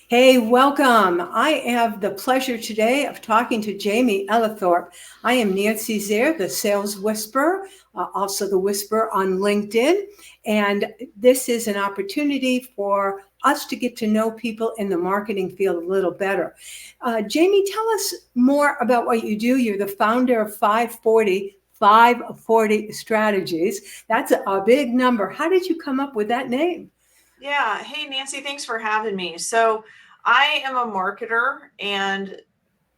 Hey, welcome. I have the pleasure today of talking to Jamie Ellithorpe. I am Nancy Zaire, the sales whisperer, also the whisperer on LinkedIn. And this is an opportunity for us to get to know people in the marketing field a little better. Jamie, tell us more about what you do. You're the founder of 540 Strategies. That's a big number. How did you come up with that name? Yeah. Hey, Nancy, thanks for having me. So, I am a marketer, and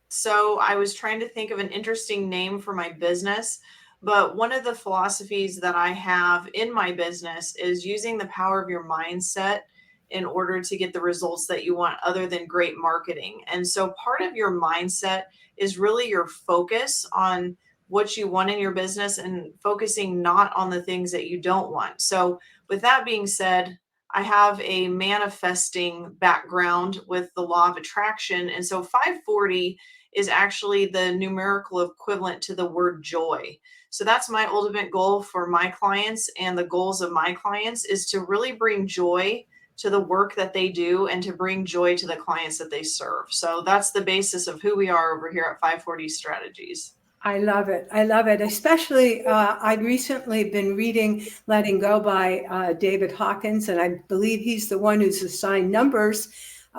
so I was trying to think of an interesting name for my business. But one of the philosophies that I have in my business is using the power of your mindset in order to get the results that you want, other than great marketing. And so, part of your mindset is really your focus on what you want in your business and focusing not on the things that you don't want. So, with that being said, I have a manifesting background with the law of attraction. And so 540 is actually the numerical equivalent to the word joy. So that's my ultimate goal for my clients, and the goals of my clients is to really bring joy to the work that they do and to bring joy to the clients that they serve. So that's the basis of who we are over here at 540 Strategies. I love it. I love it. Especially, I've recently been reading Letting Go by David Hawkins, and I believe he's the one who's assigned numbers.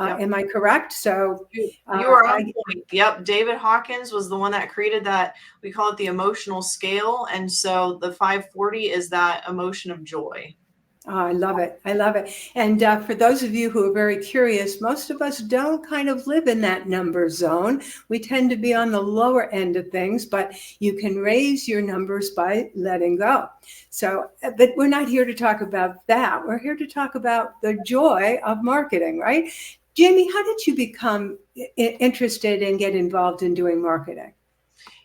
Yep. Am I correct? So, You are on I, point. Yep. David Hawkins was the one that created that. We call it the emotional scale. And so the 540 is that emotion of joy. I love it. I love it. And for those of you who are very curious, most of us don't kind of live in that number zone. We tend to be on the lower end of things, but you can raise your numbers by letting go. So, but we're not here to talk about that. We're here to talk about the joy of marketing, right? Jamie, how did you become interested and get involved in doing marketing?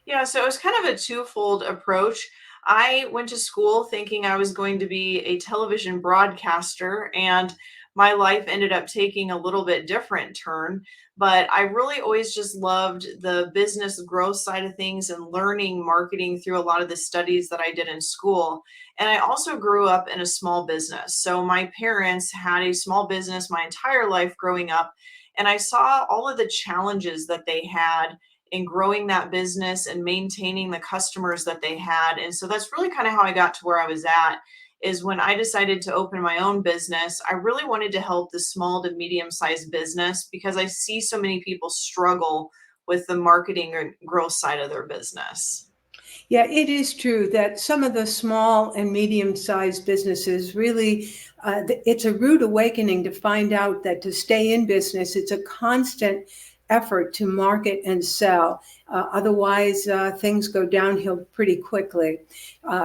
Yeah, so it was kind of a twofold approach. I went to school thinking I was going to be a television broadcaster, and my life ended up taking a little bit different turn. But I really always just loved the business growth side of things and learning marketing through a lot of the studies that I did in school. And I also grew up in a small business. So my parents had a small business my entire life growing up, and I saw all of the challenges that they had in growing that business and maintaining the customers that they had. And so that's really kind of how I got to where I was at, is when I decided to open my own business. I really wanted to help the small to medium sized business because I see so many people struggle with the marketing and growth side of their business. Yeah, it is true that some of the small and medium-sized businesses really, it's a rude awakening to find out that to stay in business, it's a constant effort to market and sell. Otherwise, things go downhill pretty quickly.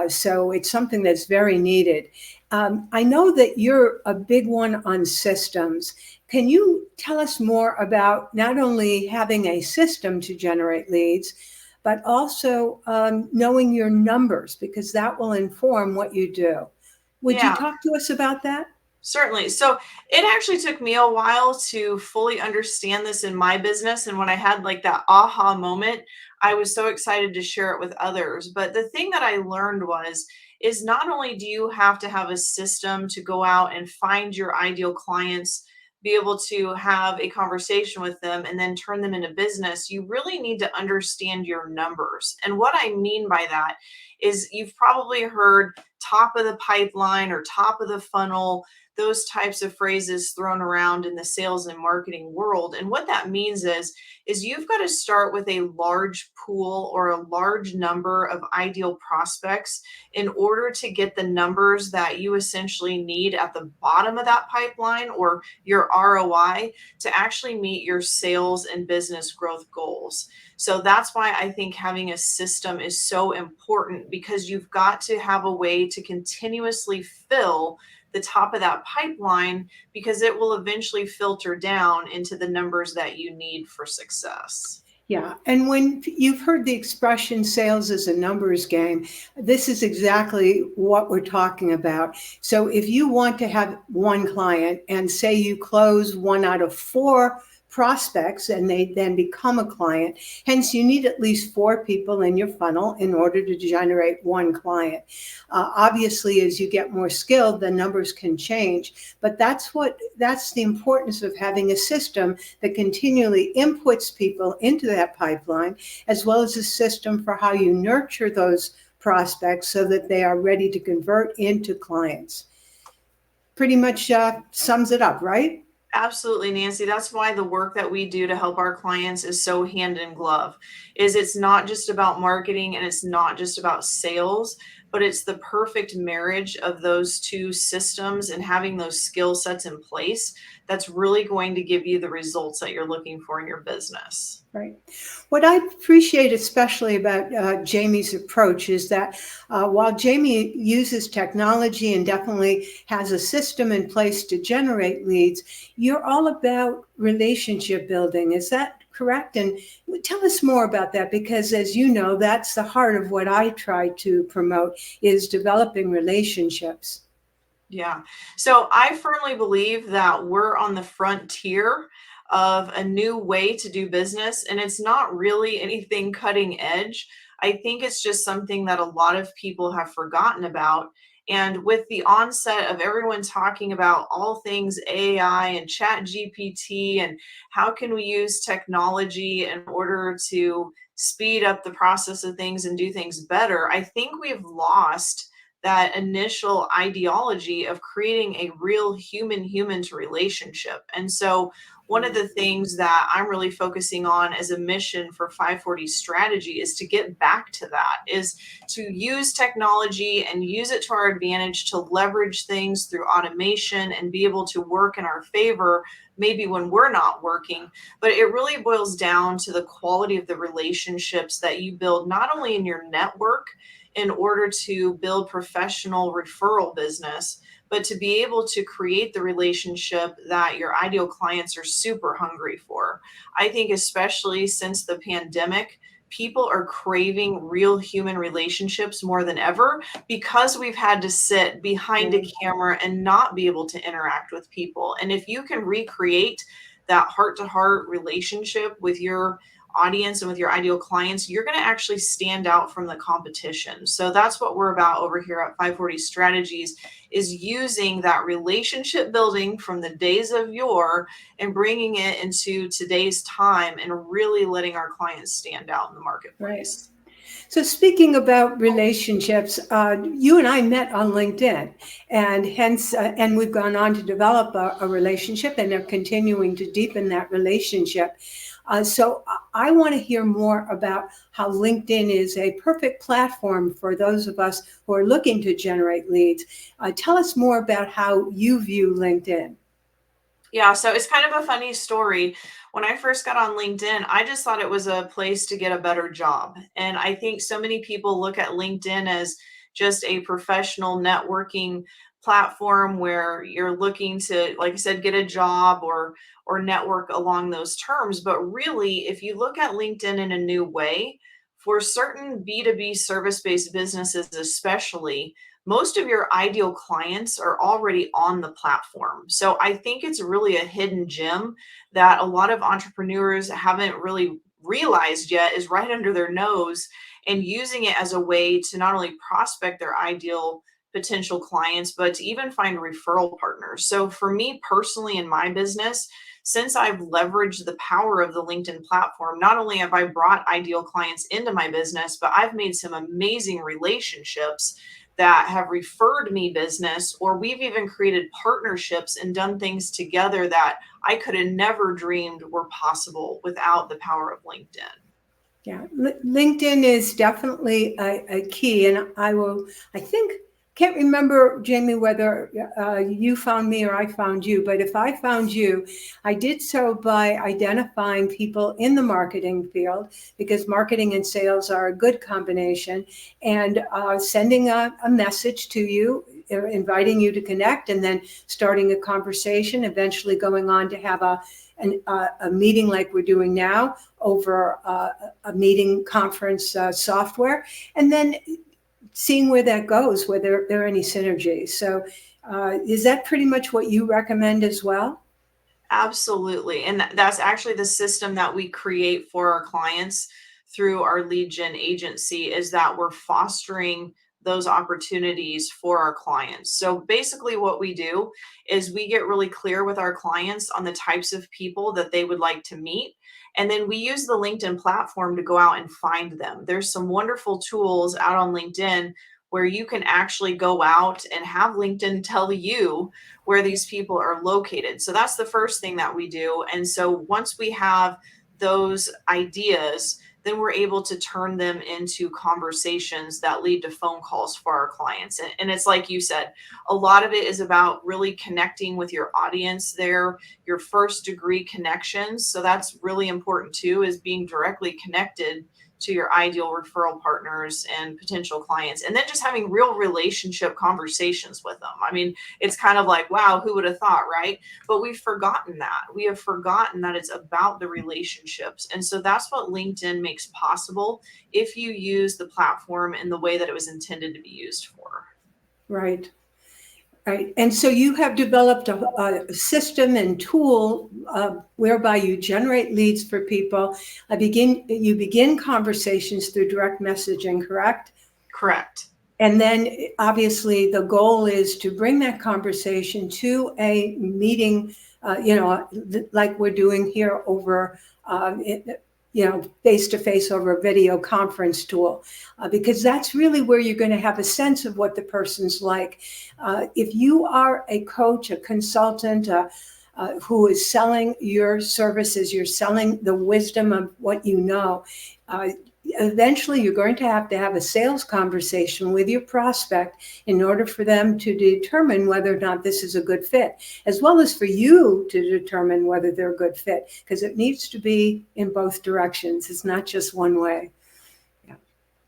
So it's something that's very needed. I know that you're a big one on systems. Can you tell us more about not only having a system to generate leads, but also knowing your numbers because that will inform what you do. Would you Yeah. talk to us about that? Certainly. So it actually took me a while to fully understand this in my business. And when I had like that aha moment, I was so excited to share it with others. But the thing that I learned is not only do you have to have a system to go out and find your ideal clients, be able to have a conversation with them and then turn them into business, you really need to understand your numbers. And what I mean by that is you've probably heard top of the pipeline or top of the funnel, those types of phrases thrown around in the sales and marketing world. And what that means is you've got to start with a large pool or a large number of ideal prospects in order to get the numbers that you essentially need at the bottom of that pipeline, or your ROI, to actually meet your sales and business growth goals. So that's why I think having a system is so important, because you've got to have a way to continuously fill the top of that pipeline, because it will eventually filter down into the numbers that you need for success. Yeah. And when you've heard the expression sales is a numbers game, this is exactly what we're talking about. So if you want to have one client and say you close one out of four prospects and they then become a client. Hence, you need at least 4 people in your funnel in order to generate 1 client. Obviously, as you get more skilled, the numbers can change, but that's the importance of having a system that continually inputs people into that pipeline, as well as a system for how you nurture those prospects so that they are ready to convert into clients. Pretty much sums it up, right? Absolutely, Nancy. That's why the work that we do to help our clients is so hand in glove. Is it's not just about marketing and it's not just about sales, but it's the perfect marriage of those 2 systems and having those skill sets in place that's really going to give you the results that you're looking for in your business. Right. What I appreciate especially about Jamie's approach is that while Jamie uses technology and definitely has a system in place to generate leads, you're all about relationship building. Is that correct? And tell us more about that, because as you know, that's the heart of what I try to promote, is developing relationships. Yeah. So I firmly believe that we're on the frontier of a new way to do business, and it's not really anything cutting edge. I think it's just something that a lot of people have forgotten about. And with the onset of everyone talking about all things AI and chat GPT and how can we use technology in order to speed up the process of things and do things better, I think we've lost that initial ideology of creating a real human to relationship. And so one of the things that I'm really focusing on as a mission for 540 strategy is to get back to that, is to use technology and use it to our advantage to leverage things through automation and be able to work in our favor maybe when we're not working. But it really boils down to the quality of the relationships that you build, not only in your network in order to build professional referral business, but to be able to create the relationship that your ideal clients are super hungry for. I think especially since the pandemic, people are craving real human relationships more than ever because we've had to sit behind a camera and not be able to interact with people. And if you can recreate that heart to heart relationship with your audience and with your ideal clients, you're going to actually stand out from the competition. So that's what we're about over here at 540 Strategies, is using that relationship building from the days of yore and bringing it into today's time and really letting our clients stand out in the marketplace. Right. So speaking about relationships, you and I met on LinkedIn, and hence, and we've gone on to develop a relationship and are continuing to deepen that relationship. So I want to hear more about how LinkedIn is a perfect platform for those of us who are looking to generate leads. Tell us more about how you view LinkedIn. Yeah, so it's kind of a funny story. When I first got on LinkedIn, I just thought it was a place to get a better job. And I think so many people look at LinkedIn as just a professional networking platform where you're looking to, like I said, get a job or network along those terms. But really, if you look at LinkedIn in a new way, for certain B2B service-based businesses especially, most of your ideal clients are already on the platform. So I think it's really a hidden gem that a lot of entrepreneurs haven't really realized yet is right under their nose, and using it as a way to not only prospect their ideal potential clients, but to even find referral partners. So for me personally in my business, since I've leveraged the power of the LinkedIn platform, not only have I brought ideal clients into my business, but I've made some amazing relationships that have referred me business, or we've even created partnerships and done things together that I could have never dreamed were possible without the power of LinkedIn. Yeah, LinkedIn is definitely a key, and I think, can't remember, Jamie, whether you found me or I found you, but if I found you, I did so by identifying people in the marketing field, because marketing and sales are a good combination, and sending a message to you, inviting you to connect, and then starting a conversation, eventually going on to have a meeting like we're doing now over a meeting conference software, and then seeing where that goes, whether there are any synergies. So is that pretty much what you recommend as well? Absolutely. And that's actually the system that we create for our clients through our lead gen agency, is that we're fostering those opportunities for our clients. So basically what we do is we get really clear with our clients on the types of people that they would like to meet. And then we use the LinkedIn platform to go out and find them. There's some wonderful tools out on LinkedIn where you can actually go out and have LinkedIn tell you where these people are located. So that's the first thing that we do. And so once we have those ideas, then we're able to turn them into conversations that lead to phone calls for our clients. And it's like you said, a lot of it is about really connecting with your audience there, your first degree connections. So that's really important too, is being directly connected to your ideal referral partners and potential clients, and then just having real relationship conversations with them. I mean, it's kind of like, wow, who would have thought, right? But we've forgotten that. We have forgotten that it's about the relationships. And so that's what LinkedIn makes possible if you use the platform in the way that it was intended to be used for. Right. Right. And so you have developed a system and tool whereby you generate leads for people. You begin conversations through direct messaging, correct? Correct. And then obviously the goal is to bring that conversation to a meeting, like we're doing here over, face to face over a video conference tool, because that's really where you're going to have a sense of what the person's like. If you are a coach, a consultant, who is selling your services, you're selling the wisdom of what you know. Eventually, you're going to have a sales conversation with your prospect in order for them to determine whether or not this is a good fit, as well as for you to determine whether they're a good fit, because it needs to be in both directions. It's not just one way. Yeah.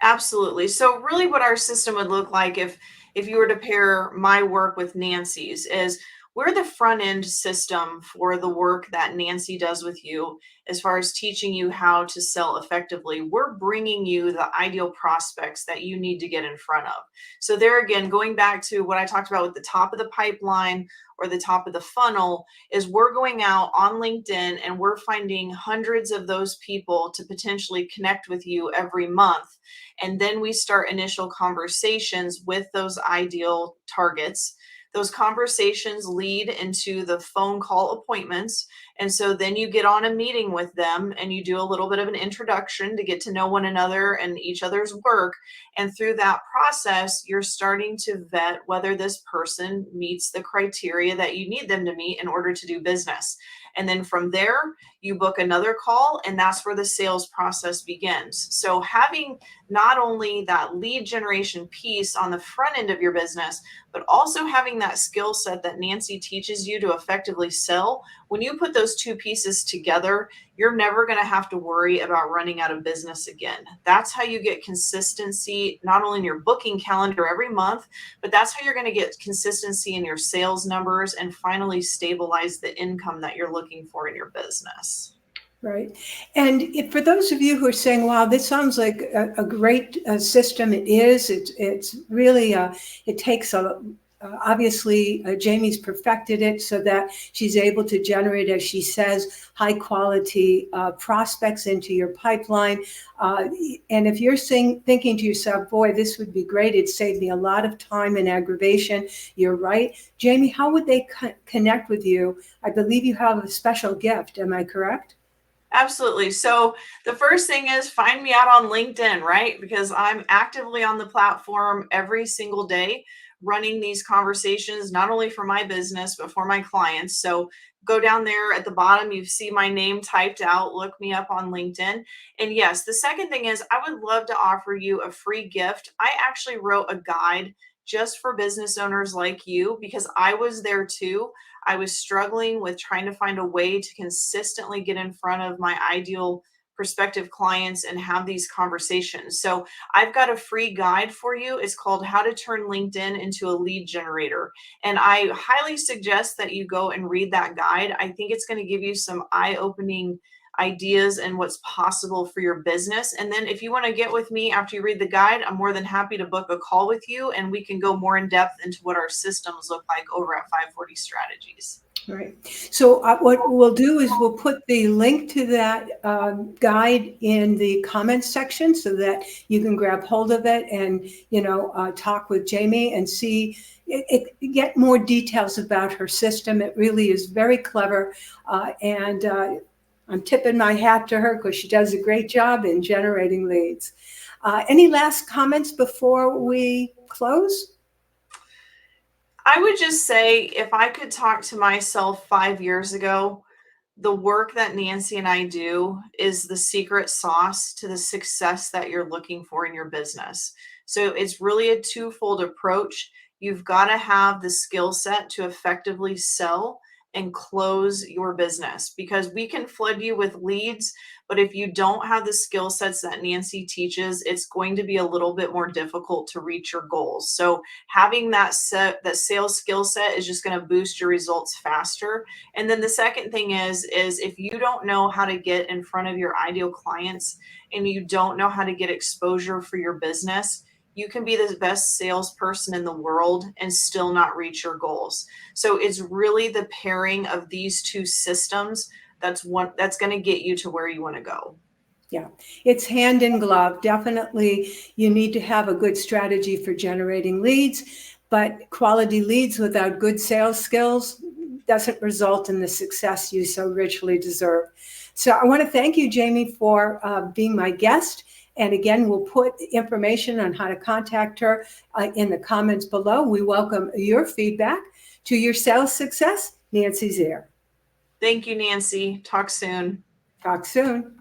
Absolutely. So really what our system would look like if you were to pair my work with Nancy's is we're the front end system for the work that Nancy does with you as far as teaching you how to sell effectively. We're bringing you the ideal prospects that you need to get in front of. So there again, going back to what I talked about with the top of the pipeline or the top of the funnel, is we're going out on LinkedIn and we're finding hundreds of those people to potentially connect with you every month. And then we start initial conversations with those ideal targets. Those conversations lead into the phone call appointments. And so then you get on a meeting with them and you do a little bit of an introduction to get to know one another and each other's work. And through that process, you're starting to vet whether this person meets the criteria that you need them to meet in order to do business. And then from there, you book another call, and that's where the sales process begins. So having not only that lead generation piece on the front end of your business, but also having that skill set that Nancy teaches you to effectively sell, when you put those two pieces together, you're never going to have to worry about running out of business again. That's how you get consistency, not only in your booking calendar every month, but that's how you're going to get consistency in your sales numbers and finally stabilize the income that you're looking for in your business. Right. And for those of you who are saying, wow, this sounds like a great system, it is. It's really, it takes obviously, Jamie's perfected it so that she's able to generate, as she says, high quality prospects into your pipeline. And if you're thinking to yourself, boy, this would be great, it'd save me a lot of time and aggravation, you're right. Jamie, how would they connect with you? I believe you have a special gift. Am I correct? Absolutely. So the first thing is find me out on LinkedIn, right? Because I'm actively on the platform every single day running these conversations, not only for my business, but for my clients. So go down there at the bottom, you see my name typed out, look me up on LinkedIn. And yes, the second thing is I would love to offer you a free gift. I actually wrote a guide just for business owners like you because I was there too. I was struggling with trying to find a way to consistently get in front of my ideal prospective clients and have these conversations. So I've got a free guide for you. It's called How to Turn LinkedIn into a Lead Generator. And I highly suggest that you go and read that guide. I think it's going to give you some eye-opening ideas and what's possible for your business. And then if you want to get with me after you read the guide, I'm more than happy to book a call with you and we can go more in depth into what our systems look like over at 540 Strategies. Right. So what we'll do is we'll put the link to that guide in the comments section so that you can grab hold of it and, talk with Jamie and see, get more details about her system. It really is very clever. And I'm tipping my hat to her because she does a great job in generating leads. Any last comments before we close? I would just say if I could talk to myself 5 years ago, the work that Nancy and I do is the secret sauce to the success that you're looking for in your business. So it's really a twofold approach. You've got to have the skill set to effectively sell and close your business because we can flood you with leads, but if you don't have the skill sets that Nancy teaches, it's going to be a little bit more difficult to reach your goals. So having that sales skill set is just going to boost your results faster. And then the second thing is if you don't know how to get in front of your ideal clients and you don't know how to get exposure for your business, you can be the best salesperson in the world and still not reach your goals. So it's really the pairing of these two systems that's going to get you to where you want to go. Yeah, it's hand in glove. Definitely, you need to have a good strategy for generating leads, but quality leads without good sales skills doesn't result in the success you so richly deserve. So I want to thank you, Jamie, for being my guest. And again, we'll put information on how to contact her in the comments below. We welcome your feedback. To your sales success, Nancy Zier. Thank you, Nancy. Talk soon. Talk soon.